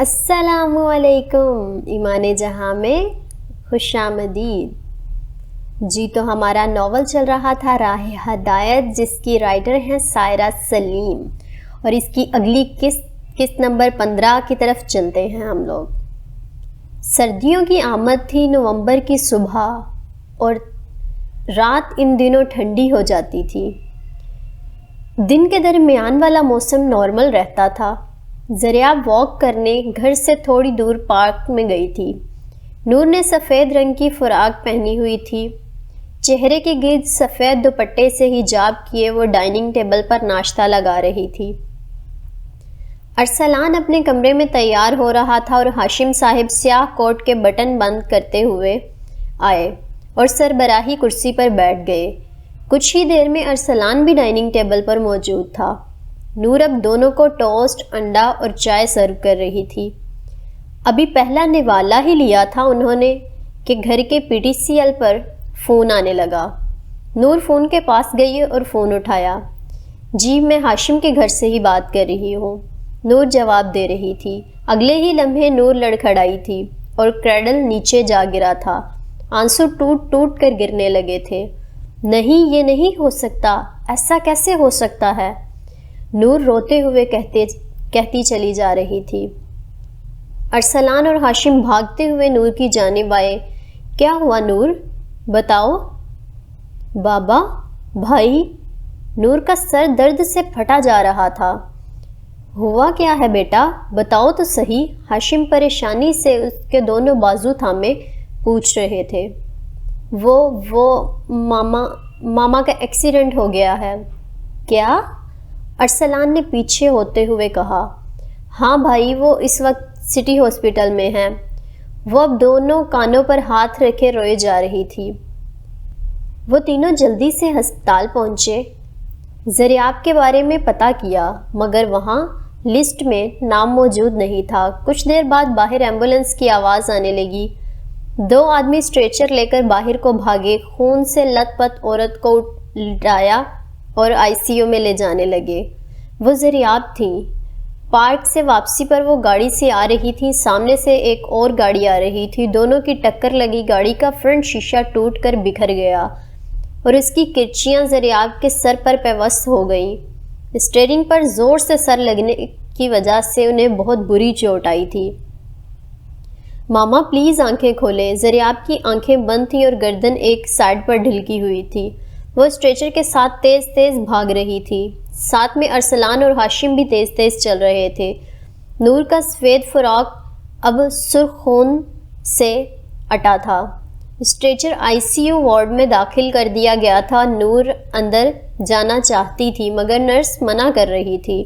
السلام علیکم ایمان جہاں میں خوش آمدید۔ جی تو ہمارا ناول چل رہا تھا راہ ہدایت، جس کی رائٹر ہیں سائرہ سلیم، اور اس کی اگلی قسط نمبر 15 کی طرف چلتے ہیں ہم لوگ۔ سردیوں کی آمد تھی، نومبر کی صبح، اور رات ان دنوں ٹھنڈی ہو جاتی تھی۔ دن کے درمیان والا موسم نارمل رہتا تھا۔ زریاب واک کرنے گھر سے تھوڑی دور پارک میں گئی تھی۔ نور نے سفید رنگ کی فراق پہنی ہوئی تھی۔ چہرے کے گرد سفید دوپٹے سے حجاب کیے وہ ڈائننگ ٹیبل پر ناشتہ لگا رہی تھی۔ ارسلان اپنے کمرے میں تیار ہو رہا تھا اور ہاشم صاحب سیاہ کوٹ کے بٹن بند کرتے ہوئے آئے اور سربراہی کرسی پر بیٹھ گئے۔ کچھ ہی دیر میں ارسلان بھی ڈائننگ ٹیبل پر موجود تھا۔ نور اب دونوں کو ٹوسٹ، انڈا اور چائے سرو کر رہی تھی۔ ابھی پہلا نوالا ہی لیا تھا انہوں نے کہ گھر کے PTCL پر فون آنے لگا۔ نور فون کے پاس گئی اور فون اٹھایا۔ جی میں ہاشم کے گھر سے ہی بات کر رہی ہوں، نور جواب دے رہی تھی۔ اگلے ہی لمحے نور لڑکھڑائی تھی اور کریڈل نیچے جا گرا تھا۔ آنسو ٹوٹ ٹوٹ کر گرنے لگے تھے۔ نہیں، یہ نہیں ہو سکتا، ایسا کیسے ہو سکتا ہے؟ نور روتے ہوئے کہتی چلی جا رہی تھی۔ ارسلان اور ہاشم بھاگتے ہوئے نور کی جانب آئے۔ کیا ہوا نور؟ بتاؤ۔ بابا، بھائی، نور کا سر درد سے پھٹا جا رہا تھا۔ ہوا کیا ہے بیٹا؟ بتاؤ تو صحیح، ہاشم پریشانی سے اس کے دونوں بازو تھامے پوچھ رہے تھے۔ وہ ماما کا ایکسیڈنٹ ہو گیا ہے۔ کیا؟ ارسلان نے پیچھے ہوتے ہوئے کہا۔ ہاں بھائی، وہ اس وقت سٹی ہاسپٹل میں ہیں۔ وہ اب دونوں کانوں پر ہاتھ رکھے روئے جا رہی تھی۔ وہ تینوں جلدی سے ہسپتال پہنچے۔ زریاب کے بارے میں پتہ کیا، مگر وہاں لسٹ میں نام موجود نہیں تھا۔ کچھ دیر بعد باہر ایمبولینس کی آواز آنے لگی۔ 2 آدمی اسٹریچر لے کر باہر کو بھاگے، خون سے لت پت عورت کو لٹایا اور ICU میں لے جانے لگے۔ وہ زریاب تھیں۔ پارک سے واپسی پر وہ گاڑی سے آ رہی تھی، سامنے سے ایک اور گاڑی آ رہی تھی، دونوں کی ٹکر لگی۔ گاڑی کا فرنٹ شیشہ ٹوٹ کر بکھر گیا اور اس کی کرچیاں زریاب کے سر پر پیوست ہو گئیں۔ اسٹیئرنگ پر زور سے سر لگنے کی وجہ سے انہیں بہت بری چوٹ آئی تھی۔ ماما پلیز آنکھیں کھولیں۔ زریاب کی آنکھیں بند تھیں اور گردن ایک سائڈ پر ڈھلکی ہوئی تھی۔ وہ اسٹریچر کے ساتھ تیز تیز بھاگ رہی تھی۔ ساتھ میں ارسلان اور ہاشم بھی تیز تیز چل رہے تھے۔ نور کا سفید فراق اب سرخ خون سے اٹا تھا۔ اسٹریچر ICU وارڈ میں داخل کر دیا گیا تھا۔ نور اندر جانا چاہتی تھی مگر نرس منع کر رہی تھی۔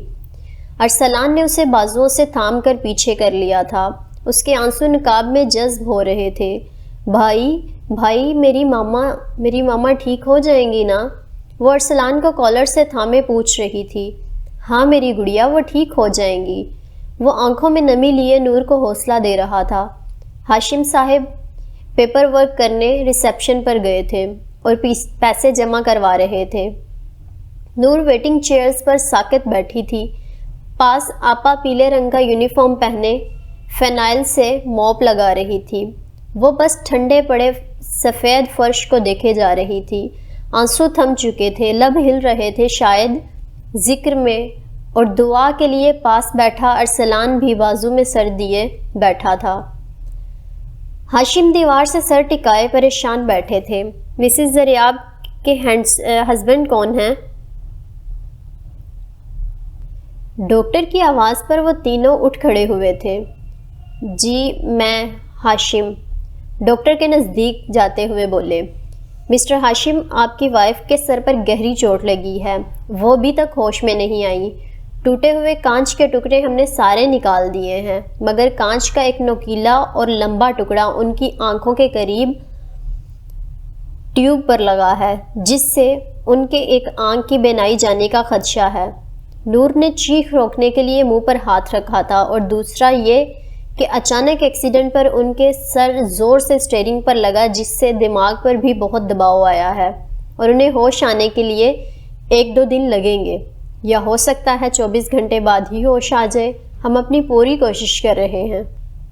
ارسلان نے اسے بازوؤں سے تھام کر پیچھے کر لیا تھا۔ اس کے آنسو نقاب میں جذب ہو رہے تھے۔ بھائی، میری ماما ٹھیک ہو جائیں گی نا؟ وہ ارسلان کو کالر سے تھامے پوچھ رہی تھی۔ ہاں میری گڑیا، وہ ٹھیک ہو جائیں گی۔ وہ آنکھوں میں نمی لیے نور کو حوصلہ دے رہا تھا۔ ہاشم صاحب پیپر ورک کرنے ریسیپشن پر گئے تھے اور پیسے جمع کروا رہے تھے۔ نور ویٹنگ چیئرز پر ساکت بیٹھی تھی۔ پاس آپا پیلے رنگ کا یونیفارم پہنے فینائل سے موپ لگا رہی تھی۔ وہ بس ٹھنڈے پڑے سفید فرش کو دیکھے جا رہی تھی۔ آنسو تھم چکے تھے، لب ہل رہے تھے شاید ذکر میں، اور دعا کے لیے پاس بیٹھا ارسلان بھی بازو میں سر دیے بیٹھا تھا۔ ہاشم دیوار سے سر ٹکائے پریشان بیٹھے تھے۔ مسز زریاب کے ہسبینڈ کون ہیں؟ ڈاکٹر کی آواز پر وہ تینوں اٹھ کھڑے ہوئے تھے۔ جی میں ہاشم، ڈاکٹر کے نزدیک جاتے ہوئے بولے۔ مسٹر ہاشم، آپ کی وائف کے سر پر گہری چوٹ لگی ہے، وہ ابھی تک ہوش میں نہیں آئی۔ ٹوٹے ہوئے کانچ کے ٹکڑے ہم نے سارے نکال دیے ہیں، مگر کانچ کا ایک نوکیلا اور لمبا ٹکڑا ان کی آنکھوں کے قریب ٹیوب پر لگا ہے، جس سے ان کے ایک آنکھ کی بینائی جانے کا خدشہ ہے۔ نور نے چیخ روکنے کے لیے منہ پر ہاتھ رکھا تھا، اور دوسرا یہ کہ اچانک ایکسیڈنٹ پر ان کے سر زور سے اسٹیئرنگ پر لگا، جس سے دماغ پر بھی بہت دباؤ آیا ہے اور انہیں ہوش آنے کے لیے 1-2 دن لگیں گے، یا ہو سکتا ہے 24 گھنٹے بعد ہی ہوش آ جائے۔ ہم اپنی پوری کوشش کر رہے ہیں،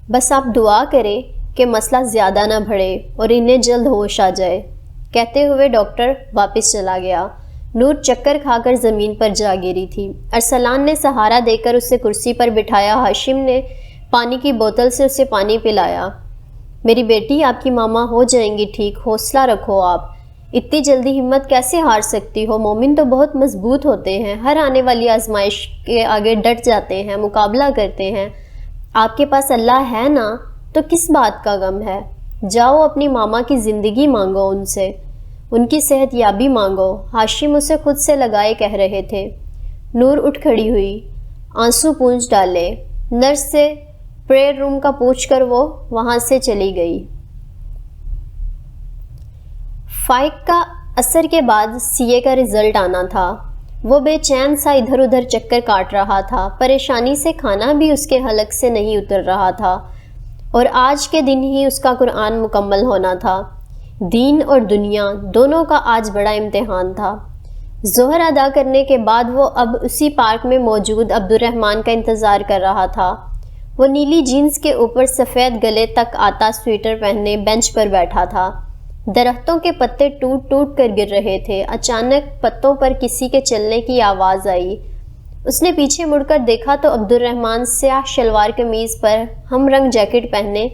بس آپ دعا کریں کہ مسئلہ زیادہ نہ بڑھے اور انہیں جلد ہوش آ جائے۔ کہتے ہوئے ڈاکٹر واپس چلا گیا۔ نور چکر کھا کر زمین پر جا گری تھی۔ ارسلان نے سہارا دے کر اسے کرسی پر بٹھایا۔ ہاشم نے پانی کی بوتل سے اسے پانی پلایا۔ میری بیٹی، آپ کی ماما ہو جائیں گی ٹھیک، حوصلہ رکھو۔ آپ اتنی جلدی ہمت کیسے ہار سکتی ہو؟ مومن تو بہت مضبوط ہوتے ہیں، ہر آنے والی آزمائش کے آگے ڈٹ جاتے ہیں، مقابلہ کرتے ہیں۔ آپ کے پاس اللہ ہے نا، تو کس بات کا غم ہے؟ جاؤ اپنی ماما کی زندگی مانگو ان سے، ان کی صحت یابی مانگو۔ ہاشم اسے خود سے لگائے کہہ رہے تھے۔ نور اٹھ کھڑی ہوئی، آنسو پونچھ ڈالے۔ نرس سے پریئر روم کا پوچھ کر وہ وہاں سے چلی گئی۔ فائق کا عصر کے بعد سی اے کا رزلٹ آنا تھا۔ وہ بے چین سا ادھر ادھر چکر کاٹ رہا تھا۔ پریشانی سے کھانا بھی اس کے حلق سے نہیں اتر رہا تھا، اور آج کے دن ہی اس کا قرآن مکمل ہونا تھا۔ دین اور دنیا دونوں کا آج بڑا امتحان تھا۔ ظہر ادا کرنے کے بعد وہ اب اسی پارک میں موجود عبد الرحمن کا انتظار کر رہا تھا۔ وہ نیلی جینز کے اوپر سفید گلے تک آتا سویٹر پہنے بینچ پر بیٹھا تھا۔ درختوں کے پتے ٹوٹ ٹوٹ کر گر رہے تھے۔ اچانک پتوں پر کسی کے چلنے کی آواز آئی۔ اس نے پیچھے مڑ کر دیکھا تو عبد الرحمن سیاہ شلوار قمیض پر ہم رنگ جیکٹ پہنے،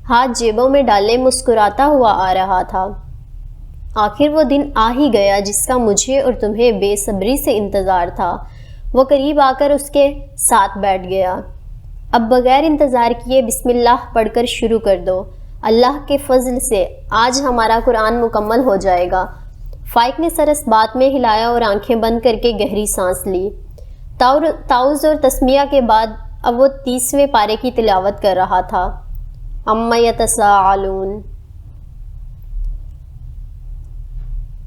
ہاتھ جیبوں میں ڈالے مسکراتا ہوا آ رہا تھا۔ آخر وہ دن آ ہی گیا جس کا مجھے اور تمہیں بے صبری سے انتظار تھا۔ وہ قریب آ کر اس کے ساتھ بیٹھ گیا۔ اب بغیر انتظار کیے بسم اللہ پڑھ کر شروع کر دو۔ اللہ کے فضل سے آج ہمارا قرآن مکمل ہو جائے گا۔ فائق نے سر اس بات میں ہلایا اور آنکھیں بند کر کے گہری سانس لی۔ تعوذ اور تسمیہ کے بعد اب وہ 30ویں پارے کی تلاوت کر رہا تھا۔ عَمَّ یَتَسَاءَلُونَ۔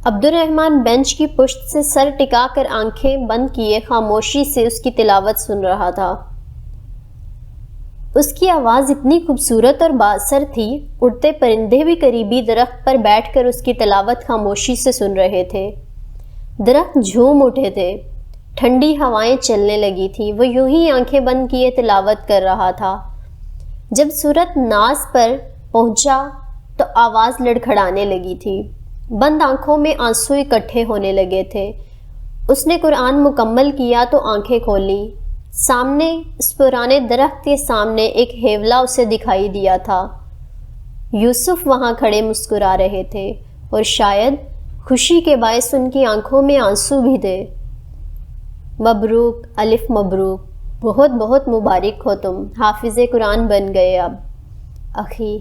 عبد الرحمن بینچ کی پشت سے سر ٹکا کر آنکھیں بند کیے خاموشی سے اس کی تلاوت سن رہا تھا۔ اس کی آواز اتنی خوبصورت اور بااثر تھی، اڑتے پرندے بھی قریبی درخت پر بیٹھ کر اس کی تلاوت خاموشی سے سن رہے تھے۔ درخت جھوم اٹھے تھے، ٹھنڈی ہوائیں چلنے لگی تھی۔ وہ یوں ہی آنکھیں بند کیے تلاوت کر رہا تھا۔ جب سورۃ ناس پر پہنچا تو آواز لڑکھڑانے لگی تھی۔ بند آنکھوں میں آنسو اکٹھے ہونے لگے تھے۔ اس نے قرآن مکمل کیا تو آنکھیں کھولی۔ سامنے اس پرانے درخت کے سامنے ایک ہیولا اسے دکھائی دیا تھا۔ یوسف وہاں کھڑے مسکرا رہے تھے، اور شاید خوشی کے باعث ان کی آنکھوں میں آنسو بھی تھے۔ مبروک، الف مبروک، بہت بہت مبارک ہو، تم حافظ قرآن بن گئے اب اخی۔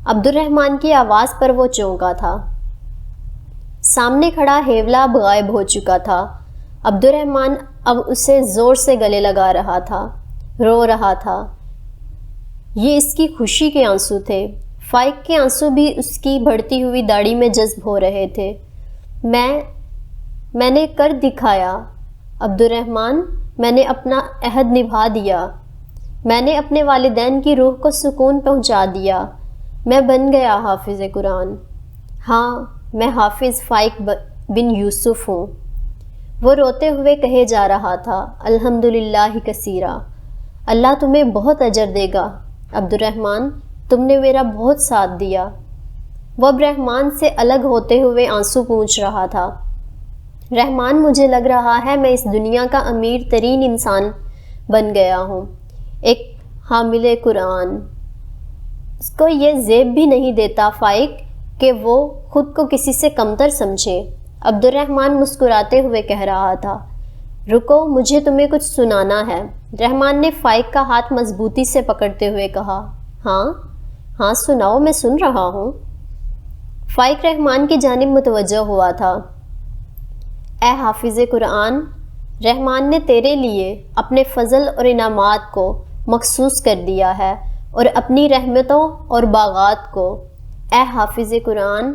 عبد الرحمن کی آواز پر وہ چونکا تھا۔ سامنے کھڑا ہیولا اب غائب ہو چکا تھا۔ عبد الرحمن اب اسے زور سے گلے لگا رہا تھا، رو رہا تھا۔ یہ اس کی خوشی کے آنسو تھے۔ فائق کے آنسو بھی اس کی بڑھتی ہوئی داڑھی میں جذب ہو رہے تھے۔ میں نے کر دکھایا عبد الرحمن، میں نے اپنا عہد نبھا دیا، میں نے اپنے والدین کی روح کو سکون پہنچا دیا، میں بن گیا حافظ قرآن۔ ہاں، میں حافظ فائق بن یوسف ہوں۔ وہ روتے ہوئے کہے جا رہا تھا، الحمدللہ کثیرا، اللہ تمہیں بہت اجر دے گا عبد الرحمن، تم نے میرا بہت ساتھ دیا۔ وہ اب رحمان سے الگ ہوتے ہوئے آنسو پونچھ رہا تھا۔ رحمان، مجھے لگ رہا ہے میں اس دنیا کا امیر ترین انسان بن گیا ہوں، ایک حامل قرآن۔ اس کو یہ زیب بھی نہیں دیتا فائق کہ وہ خود کو کسی سے کمتر سمجھے۔ عبد الرحمن مسکراتے ہوئے کہہ رہا تھا، رکو، مجھے تمہیں کچھ سنانا ہے۔ رحمان نے فائق کا ہاتھ مضبوطی سے پکڑتے ہوئے کہا، ہاں سناؤ، میں سن رہا ہوں۔ فائق رحمان کی جانب متوجہ ہوا تھا۔ اے حافظ قرآن، رحمان نے تیرے لیے اپنے فضل اور انعامات کو مخصوص کر دیا ہے اور اپنی رحمتوں اور باغات کو۔ اے حافظ قرآن،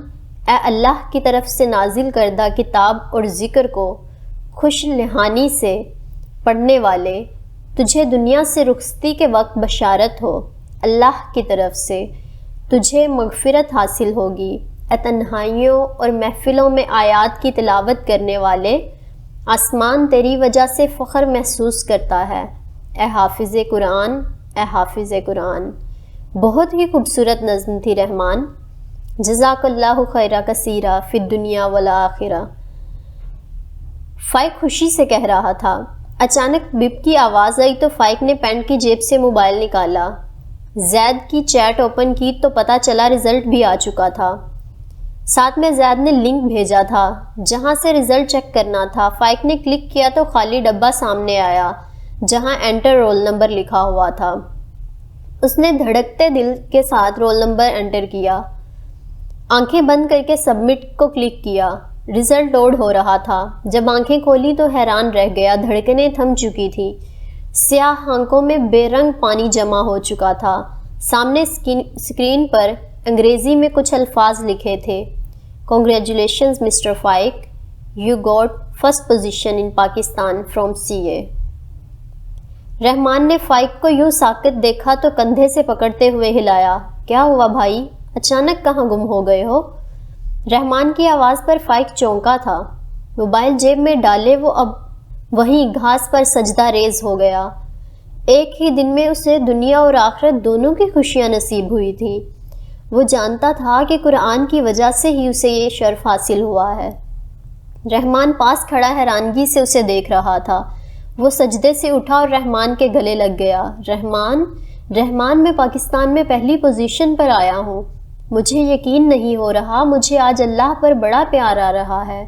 اے اللہ کی طرف سے نازل کردہ کتاب اور ذکر کو خوش لحانی سے پڑھنے والے، تجھے دنیا سے رخصتی کے وقت بشارت ہو، اللہ کی طرف سے تجھے مغفرت حاصل ہوگی۔ اے تنہائیوں اور محفلوں میں آیات کی تلاوت کرنے والے، آسمان تیری وجہ سے فخر محسوس کرتا ہے۔ اے حافظ قرآن، اے حافظ قرآن۔ بہت ہی خوبصورت نظم تھی رحمان۔ جزاک اللہ خیرہ کثیرہ فی الدنیا والآخرہ۔ فائق خوشی سے کہہ رہا تھا۔ اچانک بپ کی آواز آئی تو فائق نے پینٹ کی جیب سے موبائل نکالا، زید کی چیٹ اوپن کی تو پتہ چلا رزلٹ بھی آ چکا تھا۔ ساتھ میں زید نے لنک بھیجا تھا جہاں سے رزلٹ چیک کرنا تھا۔ فائق نے کلک کیا تو خالی ڈبہ سامنے آیا جہاں انٹر رول نمبر لکھا ہوا تھا۔ اس نے دھڑکتے دل کے ساتھ رول نمبر انٹر کیا، آنکھیں بند کر کے سبمٹ کو کلک کیا۔ رزلٹ لوڈ ہو رہا تھا۔ جب آنکھیں کھولی تو حیران رہ گیا، دھڑکنیں تھم چکی تھی، سیاہ آنکھوں میں بے رنگ پانی جمع ہو چکا تھا۔ سامنے اسکرین پر انگریزی میں کچھ الفاظ لکھے تھے، congratulations mister Faiq, you got first position in Pakistan from CA۔ Rehman نے فائق کو یوں ساکت دیکھا تو کندھے سے پکڑتے ہوئے ہلایا۔ کیا ہوا بھائی، اچانک کہاں گم ہو گئے ہو؟ رحمان کی آواز پر فائق چونکا تھا۔ موبائل جیب میں ڈالے وہ اب وہیں گھاس پر سجدہ ریز ہو گیا۔ ایک ہی دن میں اسے دنیا اور آخرت دونوں کی خوشیاں نصیب ہوئی تھی۔ وہ جانتا تھا کہ قرآن کی وجہ سے ہی اسے یہ شرف حاصل ہوا ہے۔ رحمان پاس کھڑا حیرانگی سے اسے دیکھ رہا تھا۔ وہ سجدے سے اٹھا اور رحمان کے گلے لگ گیا۔ رحمان، میں پاکستان میں پہلی پوزیشن پر آیا ہوں۔ مجھے یقین نہیں ہو رہا، مجھے آج اللہ پر بڑا پیار آ رہا ہے۔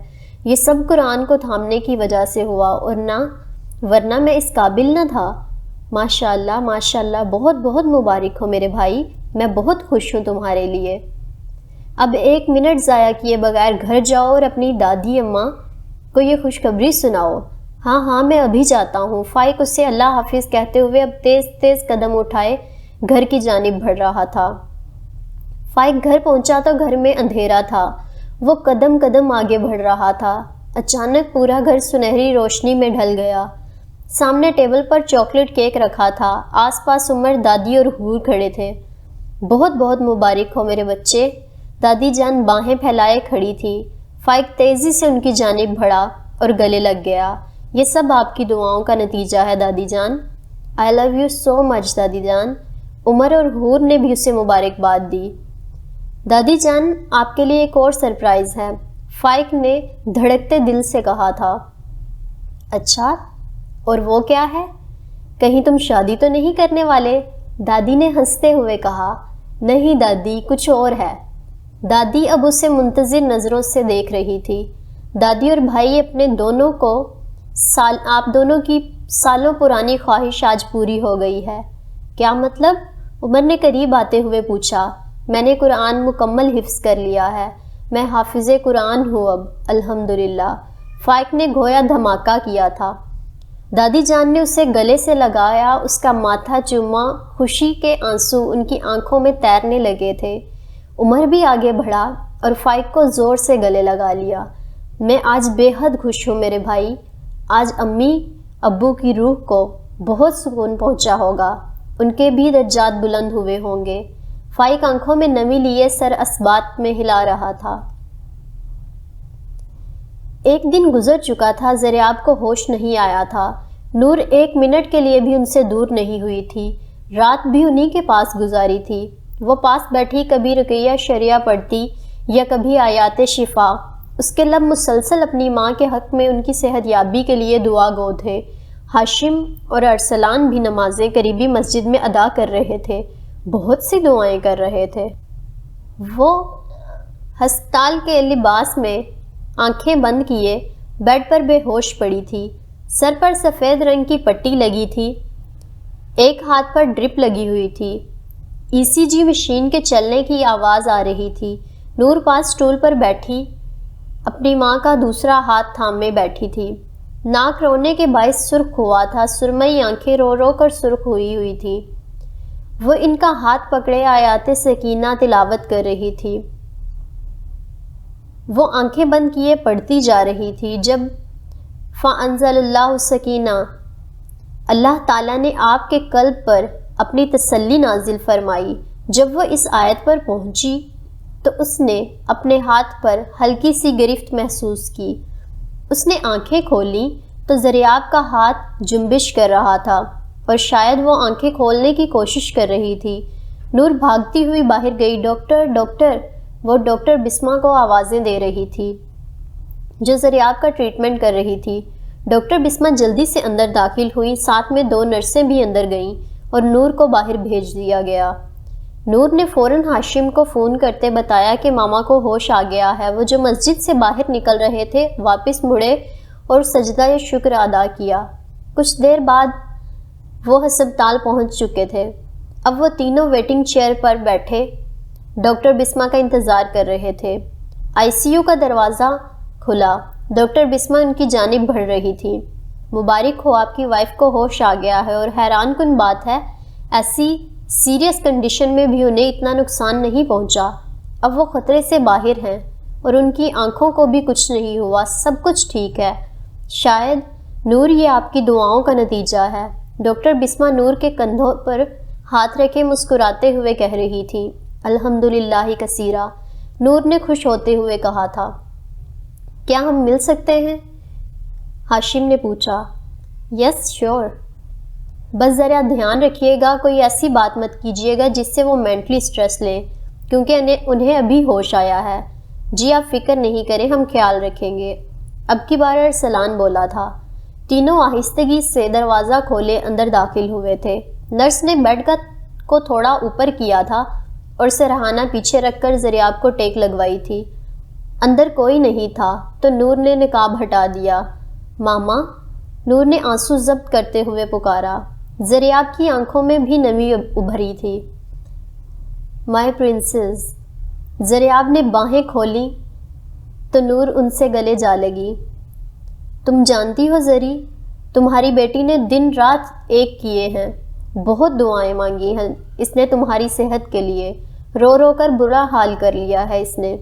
یہ سب قرآن کو تھامنے کی وجہ سے ہوا، اور ورنہ میں اس قابل نہ تھا۔ ماشاءاللہ ماشاءاللہ، بہت بہت مبارک ہو میرے بھائی، میں بہت خوش ہوں تمہارے لیے۔ اب 1 منٹ ضائع کیے بغیر گھر جاؤ اور اپنی دادی اماں کو یہ خوشخبری سناؤ۔ ہاں میں ابھی جاتا ہوں۔ فائق اسے اللہ حافظ کہتے ہوئے اب تیز تیز قدم اٹھائے گھر کی جانب بڑھ رہا تھا۔ فائق گھر پہنچا تو گھر میں اندھیرا تھا۔ وہ قدم قدم آگے بڑھ رہا تھا۔ اچانک پورا گھر سنہری روشنی میں ڈھل گیا۔ سامنے ٹیبل پر چاکلیٹ کیک رکھا تھا، آس پاس عمر، دادی اور حور کھڑے تھے۔ بہت بہت مبارک ہو میرے بچے۔ دادی جان باہیں پھیلائے کھڑی تھی۔ فائق تیزی سے ان کی جانب بڑھا اور گلے لگ گیا۔ یہ سب آپ کی دعاؤں کا نتیجہ ہے دادی جان۔ I love you so much دادی جان۔ عمر اور حور نے بھی اسے مبارکباد دی۔ دادی جان، آپ کے لیے ایک اور سرپرائز ہے، فائق نے دھڑکتے دل سے کہا تھا۔ اچھا، اور وہ کیا ہے؟ کہیں تم شادی تو نہیں کرنے والے؟ دادی نے ہنستے ہوئے کہا۔ نہیں دادی، کچھ اور ہے۔ دادی اب اسے منتظر نظروں سے دیکھ رہی تھی۔ دادی اور بھائی اپنے دونوں کو آپ دونوں کی سالوں پرانی خواہش آج پوری ہو گئی ہے۔ کیا مطلب؟ عمر نے قریب آتے ہوئے پوچھا۔ میں نے قرآن مکمل حفظ کر لیا ہے، میں حافظ قرآن ہوں اب، الحمدللہ۔ فائق نے گویا دھماکہ کیا تھا۔ دادی جان نے اسے گلے سے لگایا، اس کا ماتھا چوما، خوشی کے آنسو ان کی آنکھوں میں تیرنے لگے تھے۔ عمر بھی آگے بڑھا اور فائق کو زور سے گلے لگا لیا۔ میں آج بے حد خوش ہوں میرے بھائی، آج امی ابو کی روح کو بہت سکون پہنچا ہوگا، ان کے بھی درجات بلند ہوئے ہوں گے۔ فائق آنکھوں میں نمی لیے سر اسبات میں ہلا رہا تھا۔ ایک دن گزر چکا تھا، ضریاب کو ہوش نہیں آیا تھا۔ نور 1 منٹ کے لیے بھی ان سے دور نہیں ہوئی تھی، رات بھی انہی کے پاس گزاری تھی۔ وہ پاس بیٹھی کبھی رقیہ شریعہ پڑھتی یا کبھی آیات شفا۔ اس کے لب مسلسل اپنی ماں کے حق میں ان کی صحت یابی کے لیے دعا گو تھے۔ ہاشم اور ارسلان بھی نمازیں قریبی مسجد میں ادا کر رہے تھے، بہت سی دعائیں کر رہے تھے۔ وہ ہسپتال کے لباس میں آنکھیں بند کیے بیڈ پر بے ہوش پڑی تھی۔ سر پر سفید رنگ کی پٹی لگی تھی، ایک ہاتھ پر ڈرپ لگی ہوئی تھی۔ ECG مشین کے چلنے کی آواز آ رہی تھی۔ نور پاس سٹول پر بیٹھی اپنی ماں کا دوسرا ہاتھ تھامے بیٹھی تھی۔ ناک رونے کے باعث سرخ ہوا تھا، سرمئی آنکھیں رو رو کر سرخ ہوئی تھی۔ وہ ان کا ہاتھ پکڑے آیات سکینہ تلاوت کر رہی تھی۔ وہ آنکھیں بند کیے پڑھتی جا رہی تھی۔ جب فَأَنزَلَ اللَّهُ السَّکِینَةَ، اللہ تعالیٰ نے آپ کے قلب پر اپنی تسلی نازل فرمائی۔ جب وہ اس آیت پر پہنچی تو اس نے اپنے ہاتھ پر ہلکی سی گرفت محسوس کی۔ اس نے آنکھیں کھولیں تو ضریاب کا ہاتھ جنبش کر رہا تھا۔ اور شاید وہ آنکھیں کھولنے کی کوشش کر رہی تھی۔ نور بھاگتی ہوئی باہر گئی۔ ڈاکٹر ڈاکٹر، وہ ڈاکٹر بسمہ کو آوازیں دے رہی تھی جو زریاب کا ٹریٹمنٹ کر رہی تھی۔ ڈاکٹر بسمہ جلدی سے اندر داخل ہوئی، ساتھ میں 2 نرسیں بھی اندر گئیں اور نور کو باہر بھیج دیا گیا۔ نور نے فوراً ہاشم کو فون کرتے بتایا کہ ماما کو ہوش آ گیا ہے۔ وہ جو مسجد سے باہر نکل رہے تھے واپس مڑے اور سجدہ شکر ادا کیا۔ کچھ دیر بعد وہ ہسپتال پہنچ چکے تھے۔ اب وہ تینوں ویٹنگ چیئر پر بیٹھے ڈاکٹر بسمہ کا انتظار کر رہے تھے۔ آئی سی یو کا دروازہ کھلا۔ ڈاکٹر بسمہ ان کی جانب بڑھ رہی تھی۔ مبارک ہو، آپ کی وائف کو ہوش آ گیا ہے، اور حیران کن بات ہے ایسی سیریس کنڈیشن میں بھی انہیں اتنا نقصان نہیں پہنچا۔ اب وہ خطرے سے باہر ہیں اور ان کی آنکھوں کو بھی کچھ نہیں ہوا، سب کچھ ٹھیک ہے۔ شاید نور یہ آپ کی دعاؤں کا نتیجہ ہے۔ ڈاکٹر بسمہ نور کے کندھوں پر ہاتھ رکھے مسکراتے ہوئے کہہ رہی تھی۔ الحمدللہ کثیرا، نور نے خوش ہوتے ہوئے کہا تھا۔ کیا ہم مل سکتے ہیں؟ ہاشم نے پوچھا۔ یس شیور، بس ذرا دھیان رکھیے گا، کوئی ایسی بات مت کیجیے گا جس سے وہ مینٹلی سٹریس لیں، کیونکہ انہیں ابھی ہوش آیا ہے۔ جی آپ فکر نہیں کریں، ہم خیال رکھیں گے، اب کی بار ارسلان بولا تھا۔ تینوں آہستگی سے دروازہ کھولے اندر داخل ہوئے تھے۔ نرس نے بیڈ کو تھوڑا اوپر کیا تھا اور سرہانہ پیچھے رکھ کر زریاب کو ٹیک لگوائی تھی۔ اندر کوئی نہیں تھا تو نور نے نقاب ہٹا دیا۔ ماما، نور نے آنسو ضبط کرتے ہوئے پکارا۔ زریاب کی آنکھوں میں بھی نمی ابھری تھی۔ مائی پرنسس، زریاب نے باہیں کھولی تو نور ان سے گلے جا لگی۔ تم جانتی ہو زری، تمہاری بیٹی نے دن رات ایک کیے ہیں، بہت دعائیں مانگی ہیں اس نے تمہاری صحت کے لیے، رو رو کر برا حال کر لیا ہے اس نے۔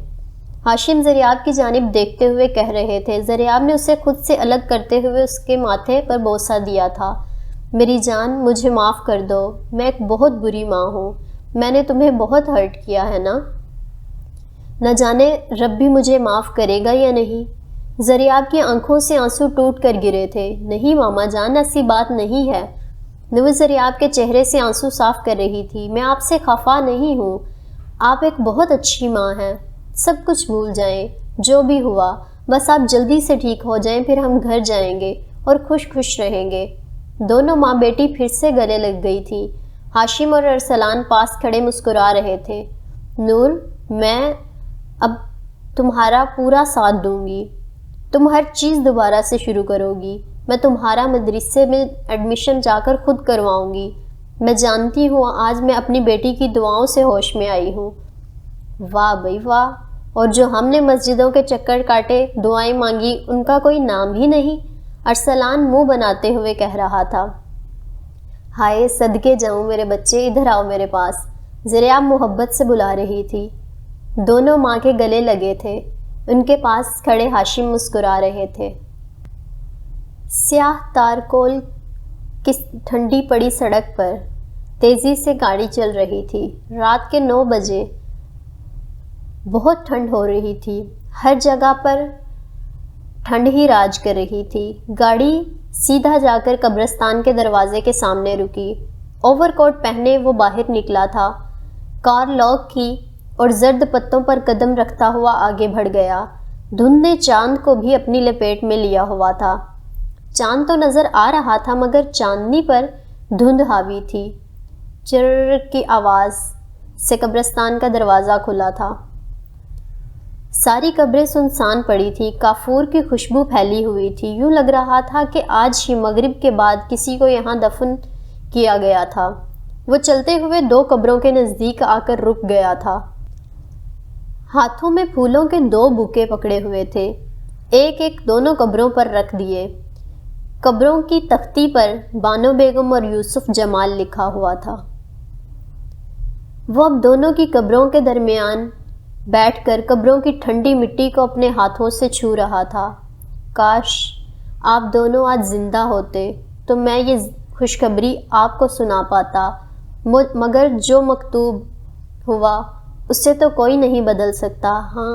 ہاشم زریاب کی جانب دیکھتے ہوئے کہہ رہے تھے۔ زریاب نے اسے خود سے الگ کرتے ہوئے اس کے ماتھے پر بوسہ دیا تھا۔ میری جان، مجھے معاف کر دو، میں ایک بہت بری ماں ہوں، میں نے تمہیں بہت ہرٹ کیا ہے نا؟ نہ جانے رب بھی مجھے معاف کرے گا یا نہیں۔ زریاب کی آنکھوں سے آنسو ٹوٹ کر گرے تھے۔ نہیں ماما جان، ایسی بات نہیں ہے۔ نور زریاب کے چہرے سے آنسو صاف کر رہی تھی۔ میں آپ سے خفا نہیں ہوں، آپ ایک بہت اچھی ماں ہیں، سب کچھ بھول جائیں جو بھی ہوا، بس آپ جلدی سے ٹھیک ہو جائیں، پھر ہم گھر جائیں گے اور خوش خوش رہیں گے۔ دونوں ماں بیٹی پھر سے گلے لگ گئی تھی۔ ہاشم اور ارسلان پاس کھڑے مسکرا رہے تھے۔ نور، میں اب تمہارا پورا ساتھ دوں گی، تم ہر چیز دوبارہ سے شروع کرو گی، میں تمہارا مدرسے میں ایڈمیشن جا کر خود کرواؤں گی، میں جانتی ہوں آج میں اپنی بیٹی کی دعاؤں سے ہوش میں آئی ہوں۔ واہ بھائی واہ، اور جو ہم نے مسجدوں کے چکر کاٹے، دعائیں مانگی، ان کا کوئی نام ہی نہیں، ارسلان منہ بناتے ہوئے کہہ رہا تھا۔ ہائے صدقے جاؤں میرے بچے، ادھر آؤ میرے پاس، زریاب محبت سے بلا رہی تھی۔ دونوں ماں کے گلے لگے تھے۔ ان کے پاس کھڑے ہاشم مسکرا رہے تھے۔ سیاہ تارکول کی ٹھنڈی پڑی سڑک پر تیزی سے گاڑی چل رہی تھی۔ رات کے 9 بجے، بہت ٹھنڈ ہو رہی تھی، ہر جگہ پر ٹھنڈ ہی راج کر رہی تھی۔ گاڑی سیدھا جا کر قبرستان کے دروازے کے سامنے رکی۔ اوور کوٹ پہنے وہ باہر نکلا تھا، کار لاک کی اور زرد پتوں پر قدم رکھتا ہوا آگے بڑھ گیا۔ دھند نے چاند کو بھی اپنی لپیٹ میں لیا ہوا تھا۔ چاند تو نظر آ رہا تھا مگر چاندنی پر دھند حاوی تھی۔ چرر کی آواز سے قبرستان کا دروازہ کھلا تھا۔ ساری قبریں سنسان پڑی تھی، کافور کی خوشبو پھیلی ہوئی تھی، یوں لگ رہا تھا کہ آج ہی مغرب کے بعد کسی کو یہاں دفن کیا گیا تھا۔ وہ چلتے ہوئے 2 قبروں کے نزدیک آ کر رک گیا تھا۔ ہاتھوں میں پھولوں کے 2 بوکے پکڑے ہوئے تھے، ایک ایک دونوں قبروں پر رکھ دیے۔ قبروں کی تختی پر بانو بیگم اور یوسف جمال لکھا ہوا تھا۔ وہ اب دونوں کی قبروں کے درمیان بیٹھ کر قبروں کی ٹھنڈی مٹی کو اپنے ہاتھوں سے چھو رہا تھا۔ کاش آپ دونوں آج زندہ ہوتے تو میں یہ خوشخبری آپ کو سنا پاتا، مگر جو مکتوب ہوا اسے تو کوئی نہیں بدل سکتا۔ ہاں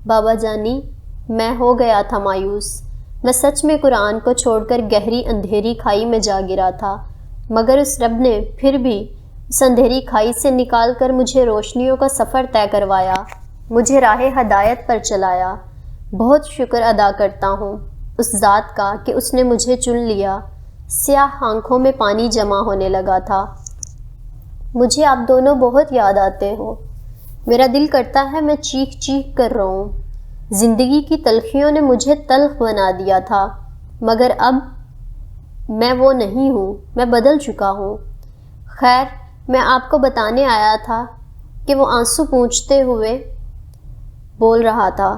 بابا جانی، میں ہو گیا تھا مایوس، میں سچ میں قرآن کو چھوڑ کر گہری اندھیری کھائی میں جا گرا تھا۔ مگر اس رب نے پھر بھی اس اندھیری کھائی سے نکال کر مجھے روشنیوں کا سفر طے کروایا، مجھے راہ ہدایت پر چلایا۔ بہت شکر ادا کرتا ہوں اس ذات کا کہ اس نے مجھے چن لیا۔ سیاہ آنکھوں میں پانی جمع ہونے لگا تھا۔ مجھے آپ دونوں بہت یاد آتے ہو۔ میرا دل کرتا ہے میں چیخ چیخ کر رہوں۔ زندگی کی تلخیوں نے مجھے تلخ بنا دیا تھا، مگر اب میں وہ نہیں ہوں، میں بدل چکا ہوں۔ خیر، میں آپ کو بتانے آیا تھا کہ وہ آنسو پونچھتے ہوئے بول رہا تھا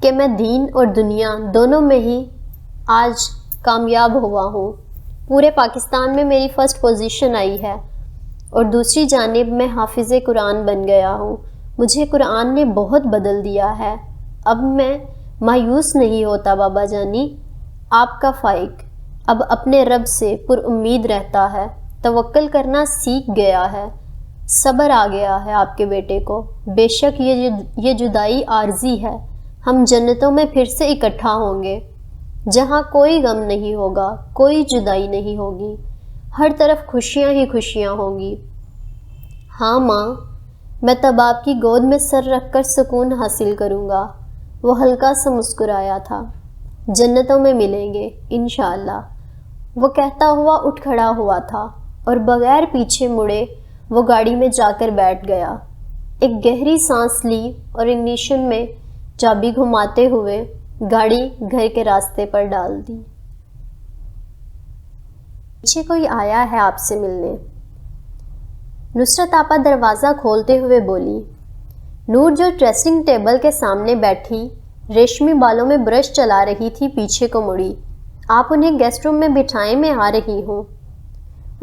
کہ میں دین اور دنیا دونوں میں ہی آج کامیاب ہوا ہوں۔ پورے پاکستان میں میری فرسٹ پوزیشن آئی ہے اور دوسری جانب میں حافظ قرآن بن گیا ہوں۔ مجھے قرآن نے بہت بدل دیا ہے۔ اب میں مایوس نہیں ہوتا بابا جانی۔ آپ کا فائق اب اپنے رب سے پر امید رہتا ہے، توکل کرنا سیکھ گیا ہے، صبر آ گیا ہے آپ کے بیٹے کو۔ بے شک یہ جدائی عارضی ہے، ہم جنتوں میں پھر سے اکٹھا ہوں گے، جہاں کوئی غم نہیں ہوگا، کوئی جدائی نہیں ہوگی، ہر طرف خوشیاں ہی خوشیاں ہوں گی۔ ہاں ماں، میں تب آپ کی گود میں سر رکھ کر سکون حاصل کروں گا۔ وہ ہلکا سا مسکرایا تھا۔ جنتوں میں ملیں گے انشاءاللہ، وہ کہتا ہوا اٹھ کھڑا ہوا تھا اور بغیر پیچھے مڑے وہ گاڑی میں جا کر بیٹھ گیا۔ ایک گہری سانس لی اور اگنیشن میں چابی گھماتے ہوئے گاڑی گھر کے راستے پر ڈال دی۔ پیچھے کوئی آیا ہے آپ سے ملنے، نصرت آپا دروازہ کھولتے ہوئے بولی۔ نور جو ڈریسنگ ٹیبل کے سامنے بیٹھی ریشمی بالوں میں برش چلا رہی تھی پیچھے کو مڑی۔ آپ انہیں گیسٹ روم میں بٹھائے میں آ رہی ہوں۔